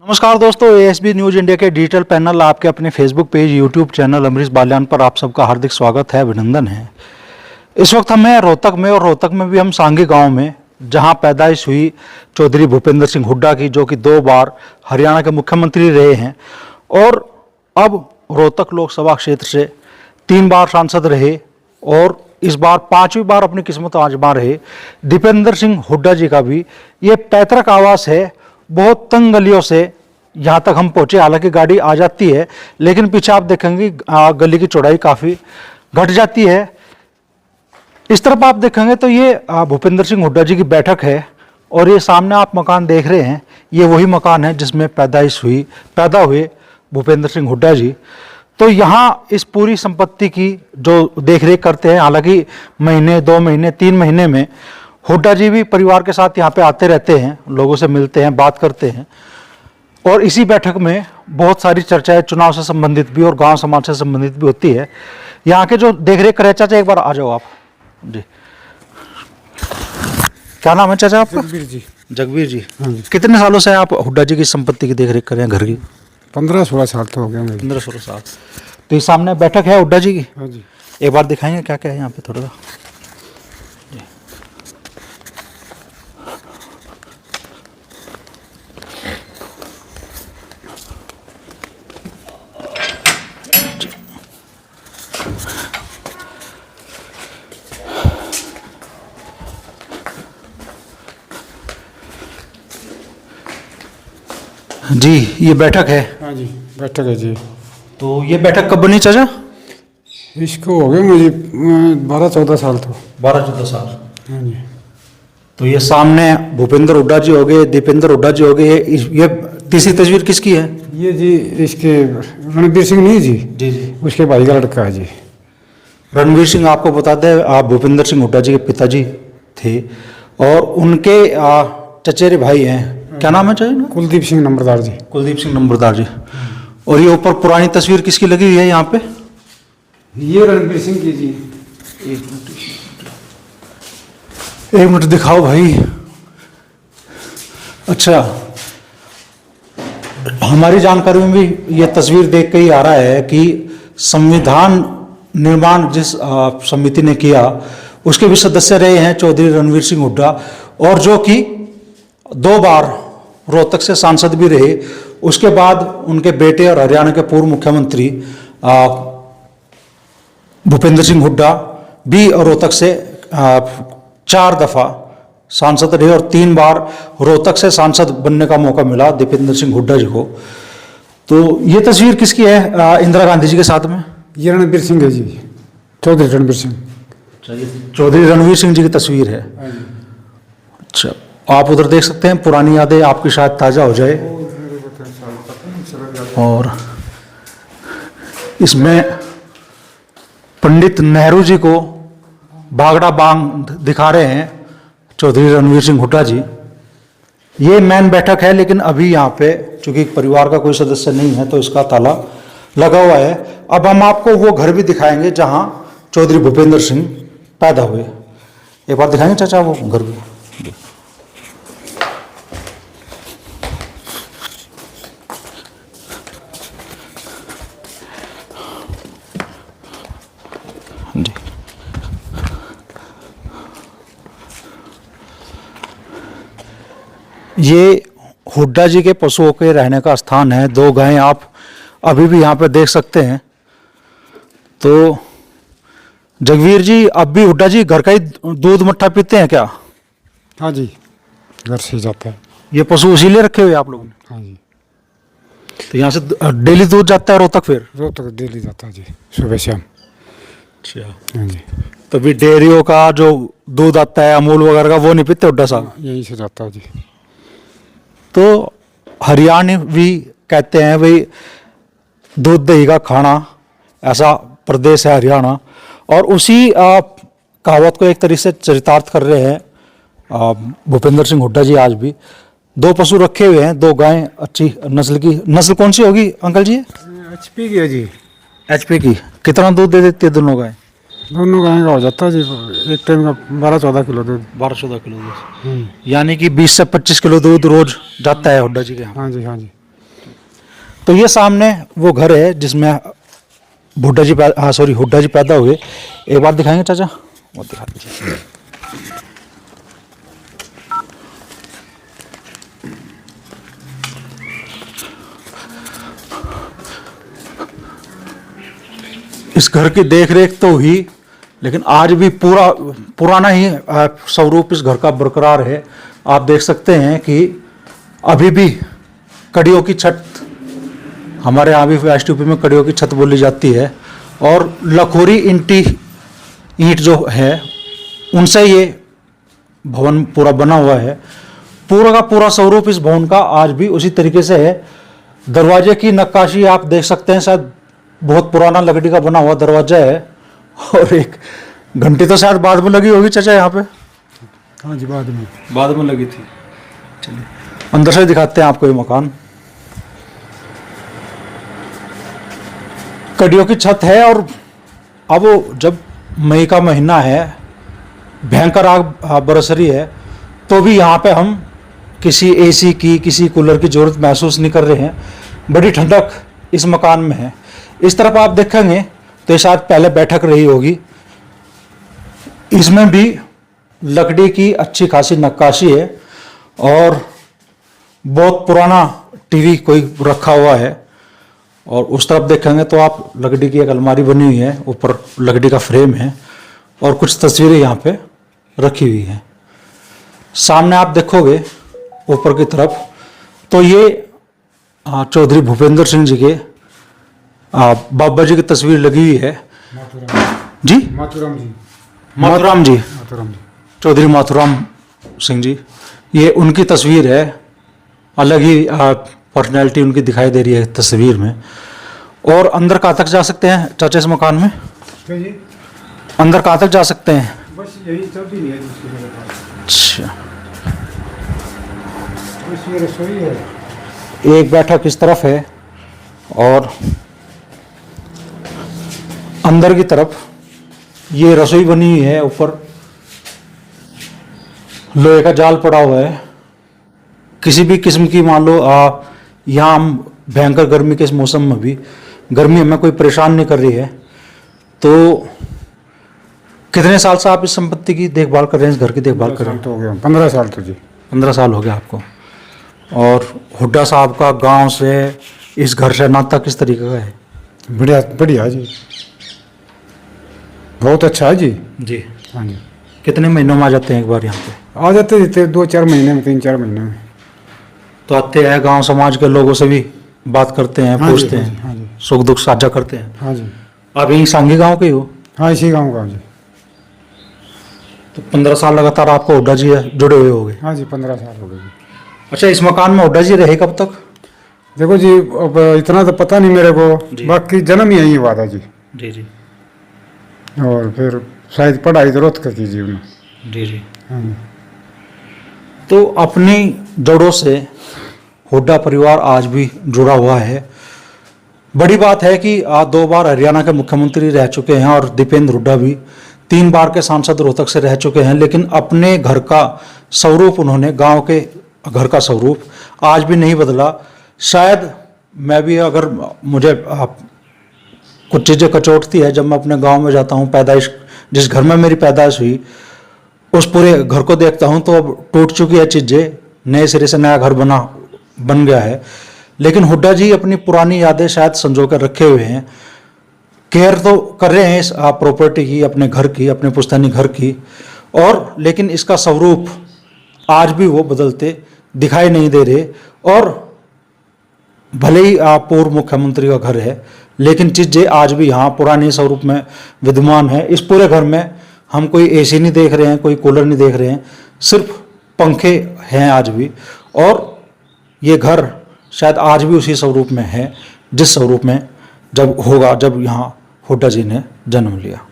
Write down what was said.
नमस्कार दोस्तों, ASB news India के डिजिटल पैनल आपके अपने Facebook page, YouTube channel Amrish Balyan पर आप सबका हार्दिक स्वागत है, अभिनंदन है। इस वक्त हम हैं रोहतक में, और रोहतक में भी हम सांगी गांव में, जहां पैदाइश हुई चौधरी भूपेंद्र सिंह हुड्डा की, जो कि 2 बार हरियाणा के मुख्यमंत्री रहे हैं और अब रोहतक लोकसभा क्षेत्र से 3 बार सांसद रहे और इस बार 5वीं बार अपनी किस्मत आजमा रहे दीपेंद्र सिंह हुड्डा जी का भी ये पैतृक आवास है। बहुत तंग गलियों से यहाँ तक हम पहुँचे, हालांकि गाड़ी आ जाती है, लेकिन पीछे आप देखेंगे गली की चौड़ाई काफ़ी घट जाती है। इस तरफ आप देखेंगे तो ये भूपेंद्र सिंह हुड्डा जी की बैठक है, और ये सामने आप मकान देख रहे हैं, ये वही मकान है जिसमें पैदा हुए भूपेंद्र सिंह हुड्डा जी। तो यहाँ इस पूरी संपत्ति की जो देखरेख करते हैं, हालांकि महीने 2 महीने 3 महीने में हुड्डा जी भी परिवार के साथ यहाँ पे आते रहते हैं, लोगों से मिलते हैं, बात करते हैं। और इसी बैठक में बहुत सारी चर्चाएं चुनाव से संबंधित भी और गांव समाज से संबंधित भी होती है। यहाँ के जो देखरेख करे, चाचा एक बार आ जाओ आप जी। क्या नाम है चाचा आपका? जगबीर जी। जगबीर जी, हाँ जी। कितने सालों से आप हुड्डा जी की संपत्ति की देखरेख कर रहे हैं, घर की? 15-16 साल तो हो गया मुझे। 15-16 साल। तो ये सामने बैठक है हुड्डा जी की, हाँ जी। एक बार दिखाएंगे क्या क्या है यहाँ पे थोड़ा सा। जी, ये बैठक है। हाँ जी, बैठक है जी। तो ये बैठक कब बनी चाचा? इसको हो गए मुझे 12-14 साल तो। 12-14 साल। हाँ जी। तो ये सामने भूपेंद्र हुड्डा जी हो गए, दीपेंद्र हुड्डा जी हो गए। ये तीसरी तस्वीर किसकी है? ये जी इसके रणबीर सिंह नहीं जी, जी जी, उसके भाई का लड़का है जी। रणवीर सिंह, आपको बता दें, आप भूपेंद्र सिंह हुड्डा जी के पिताजी थे, और उनके चचेरे भाई हैं। क्या नाम है चाचा? कुलदीप सिंह नंबरदार जी। कुलदीप सिंह नंबरदार जी। और ये ऊपर पुरानी तस्वीर किसकी लगी हुई है यहाँ पे? ये रणबीर सिंह की जी। एक मिनट दिखाओ भाई। अच्छा, हमारी जानकारी में भी ये तस्वीर देख के ही आ रहा है कि संविधान निर्माण जिस समिति ने किया, उसके भी सदस्य रहे हैं चौधरी रणवीर सिंह हुड्डा, और जो कि 2 बार रोहतक से सांसद भी रहे। उसके बाद उनके बेटे और हरियाणा के पूर्व मुख्यमंत्री भूपेंद्र सिंह हुड्डा भी रोहतक से 4 दफा सांसद रहे, और 3 बार रोहतक से सांसद बनने का मौका मिला दीपेंद्र सिंह हुड्डा जी को। तो ये तस्वीर किसकी है इंदिरा गांधी जी के साथ में? ये रणबीर सिंह है जी, चौधरी रणबीर सिंह। चौधरी रणवीर सिंह जी की तस्वीर है। अच्छा, आप उधर देख सकते हैं, पुरानी यादें आपकी शायद ताज़ा हो जाए। और इसमें पंडित नेहरू जी को भागड़ा बांध दिखा रहे हैं चौधरी रणवीर सिंह हुड्डा जी। ये मेन बैठक है, लेकिन अभी यहाँ पे चूंकि परिवार का कोई सदस्य नहीं है तो इसका ताला लगा हुआ है। अब हम आपको वो घर भी दिखाएंगे जहाँ चौधरी भूपेंद्र सिंह पैदा हुए। एक बार दिखाएंगे चाचा वो घर भी। जी, ये हुड्डा जी के पशुओं के रहने का स्थान है। 2 गायें आप अभी भी यहाँ पे देख सकते हैं। तो जगवीर जी, अब भी हुड्डा जी घर का ही दूध मट्ठा पीते हैं क्या? हाँ जी, घर से जाता है। ये पशु इसीलिए रखे हुए आप लोगों ने? हाँ जी। तो यहाँ से डेली दूध जाता है रोहतक? फिर रोहतक डेली जाता है जी, सुबह शाम। अच्छा, हाँ जी। तो भी डेयरियों का जो दूध आता है अमूल वगैरह का, वो नहीं पीते हुड्डा साहब? यहीं से जाता है जी। तो हरियाणवी भी कहते हैं भाई दूध दही का खाना, ऐसा प्रदेश है हरियाणा। और उसी कहावत को एक तरीके से चरितार्थ कर रहे हैं भूपेंद्र सिंह हुड्डा जी। आज भी 2 पशु रखे हुए हैं, 2 गायें अच्छी नस्ल की। नस्ल कौन सी होगी अंकल जी? HP की है जी। HP की। कितना दूध दे देती है दोनों गायें? दोनों गाय का हो जाता है जी एक टाइम का 12-14 किलो दूध। 12-14 किलो दूध, यानी कि 20 से 25 किलो दूध रोज जाता है हुड्डा जी के यहाँ। हाँ जी, हाँ जी। तो ये सामने वो घर है जिसमें हुड्डा जी पैदा हुए। एक बार दिखाएंगे चाचा, वो दिखा दीजिए। इस घर की देखरेख तो हुई, लेकिन आज भी पुराना ही स्वरूप इस घर का बरकरार है। आप देख सकते हैं कि अभी भी कड़ियों की छत, हमारे यहाँ भी वेस्ट यूपी में कड़ियों की छत बोली जाती है, और लखोरी ईंट जो है उनसे ये भवन पूरा बना हुआ है। पूरा का पूरा स्वरूप इस भवन का आज भी उसी तरीके से है। दरवाजे की नक्काशी आप देख सकते हैं, शायद बहुत पुराना लकड़ी का बना हुआ दरवाजा है। और एक घंटी तो शायद बाद में लगी होगी चाचा यहाँ पे। हाँ जी, बाद में लगी थी। चलिए अंदर से दिखाते हैं आपको ये मकान। कड़ियों की छत है, और अब जब मई का महीना है, भयंकर आग बरस रही है, तो भी यहाँ पे हम किसी एसी की, किसी कूलर की जरूरत महसूस नहीं कर रहे हैं। बड़ी ठंडक इस मकान में है। इस तरफ आप देखेंगे तो ये शायद पहले बैठक रही होगी। इसमें भी लकड़ी की अच्छी खासी नक्काशी है, और बहुत पुराना टीवी कोई रखा हुआ है। और उस तरफ देखेंगे तो आप लकड़ी की एक अलमारी बनी हुई है, ऊपर लकड़ी का फ्रेम है, और कुछ तस्वीरें यहाँ पे रखी हुई हैं। सामने आप देखोगे ऊपर की तरफ तो ये चौधरी भूपेंद्र सिंह जी के बाबा जी की तस्वीर लगी हुई है। जी माथुराम जी चौधरी माथुराम सिंह जी, ये उनकी तस्वीर है। अलग ही पर्सनैलिटी उनकी दिखाई दे रही है तस्वीर में। और अंदर कहाँ तक जा सकते हैं चाचा इस मकान में? अंदर कहाँ तक जा सकते हैं? बस यही चौकी है। अच्छा, बस ये रसोई है। एक बैठक इस तरफ है, और अंदर की तरफ ये रसोई बनी हुई है। ऊपर लोहे का जाल पड़ा हुआ है। किसी भी किस्म की मान लो यहाँ हम भयंकर गर्मी के इस मौसम में भी गर्मी हमें कोई परेशान नहीं कर रही है। तो कितने साल से आप इस संपत्ति की देखभाल कर रहे हैं, इस घर की देखभाल कर रहे हैं? तो हो गया 15 साल तो जी। 15 साल हो गया आपको। और हुड्डा साहब का गांव से इस घर से नाता किस तरीके का है? बढ़िया बढ़िया जी, बहुत अच्छा है जी। जी हाँ जी, कितने महीनों में आ जाते हैं एक बार यहाँ पे? आ जाते थे 2-4 महीने में, 3-4 महीने में। तो आते हैं, गांव समाज के लोगों से भी बात करते हैं, हाँ जी, पूछते हाँ जी, हैं, हाँ जी। सुख दुख साझा करते हैं। हाँ जी, आप यहीं सांगी गांव के ही हो? हाँ इसी गांव का जी। तो 15 साल लगातार आपको हुड्डा जी जुड़े हुए हो गए? हाँ जी, 15 साल हो गए जी। अच्छा, इस मकान में हुड्डा जी रहे कब तक? देखो जी, अब इतना तो पता नहीं मेरे को, बाकी जन्म ही यही हुआ था जी। जी जी और फिर शायद पढ़ाई तो रोहतक की जी उन्होंने। जी जी। हाँ जी। तो अपनी जड़ों से हुड्डा परिवार आज भी जुड़ा हुआ है। बड़ी बात है कि आज 2 बार हरियाणा के मुख्यमंत्री रह चुके हैं, और दीपेंद्र हुड्डा भी 3 बार के सांसद रोहतक से रह चुके हैं। लेकिन अपने घर का स्वरूप, उन्होंने गांव के घर का स्वरूप आज भी नहीं बदला। शायद मैं भी, अगर मुझे कुछ चीज़ें कचोटती है जब मैं अपने गांव में जाता हूं, पैदाइश जिस घर में मेरी पैदाइश हुई उस पूरे घर को देखता हूं, तो अब टूट चुकी है चीज़ें, नए सिरे से नया घर बन गया है। लेकिन हुड्डा जी अपनी पुरानी यादें शायद संजो कर रखे हुए हैं। केयर तो कर रहे हैं इस प्रॉपर्टी की, अपने घर की, अपने पुश्तैनी घर की, और लेकिन इसका स्वरूप आज भी वो बदलते दिखाई नहीं दे रहे। और भले ही पूर्व मुख्यमंत्री का घर है, लेकिन चीज़ें आज भी यहाँ पुराने स्वरूप में विद्यमान है। इस पूरे घर में हम कोई एसी नहीं देख रहे हैं, कोई कूलर नहीं देख रहे हैं, सिर्फ पंखे हैं आज भी। और ये घर शायद आज भी उसी स्वरूप में है जिस स्वरूप में जब यहाँ हुड्डा जी ने जन्म लिया।